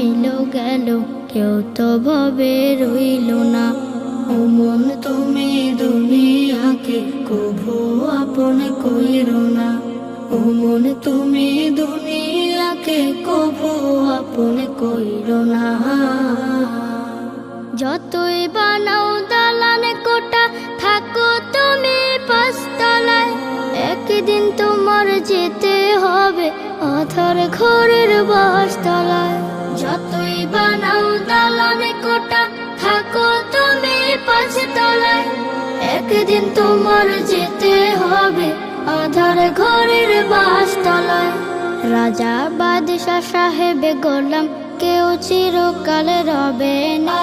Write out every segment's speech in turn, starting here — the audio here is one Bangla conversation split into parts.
আইলো গেল, কেউ তো ভবে রইল না। ও মন তুমি দুনিয়াকে কভু আপন কইরো না। ও মন তুমি দুনিয়াকে কভু আপন কইরো না। যতই বানাও দালান কোটা, থাকো তুমি পাঁচতলায়, একদিন তোমার যেতে হবে আধার ঘরের বাসতলায়। যতই বানাও দালান কোটা, থাকো তুমি পাঁচতলায়, একদিন তোমার যেতে হবে আধার ঘরের বাসতলায়। রাজা বাদশা সাহেবে গোলাম, কেউ চিরকাল রবে না,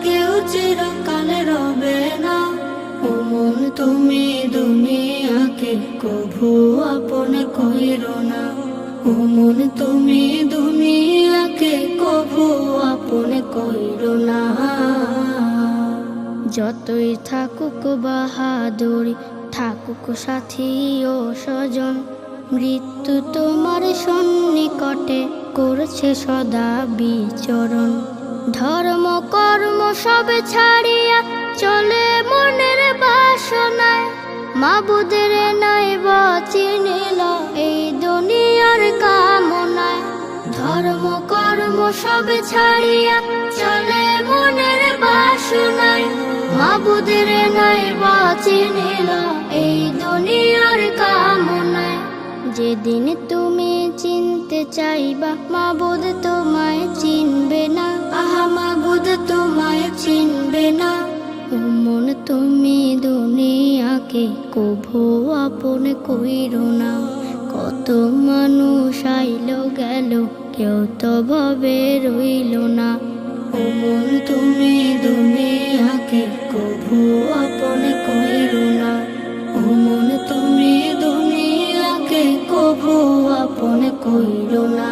কেউ চিরকাল রবে না। ও মন তুমি দুনিয়াকে কভু আপন কইরো না। ও মন তুমি দুনিয়াকে কভু আপন কইরো না। যতই থাকুক বাহাদুরি, থাকুক সাথী ও স্বজন, মৃত্যু তোমার সন্নিকটে করছে সদা বিচরণ। ধর্ম কর্ম সব ছাড়িয়া চলে মনের বাসনায়, মাবুদের নাই চিনিল এই দুনিয়ার কামনায়। ধর্ম কর্ম সব ছাড়িয়া চলে মনের বাসনায়, মাবুদের নাই চিনিল এই দুনিয়ার কামনায়। যেদিন তুমি চিনতে চাইবা, মাবুদ তোমায় চিনবে না, আহা মাবুদ তোমায় চিনবে না। ও মন তুমি দুনিয়াকে কভু আপন কইরো না। কত মানুষ আইলো গেল, কেউ তো ভবে রইল না। ও মন তুমি দুনিয়াকে কভু আপন কইরো না। ও মন তুমি দুনিয়াকে কভু আপন কইরো না।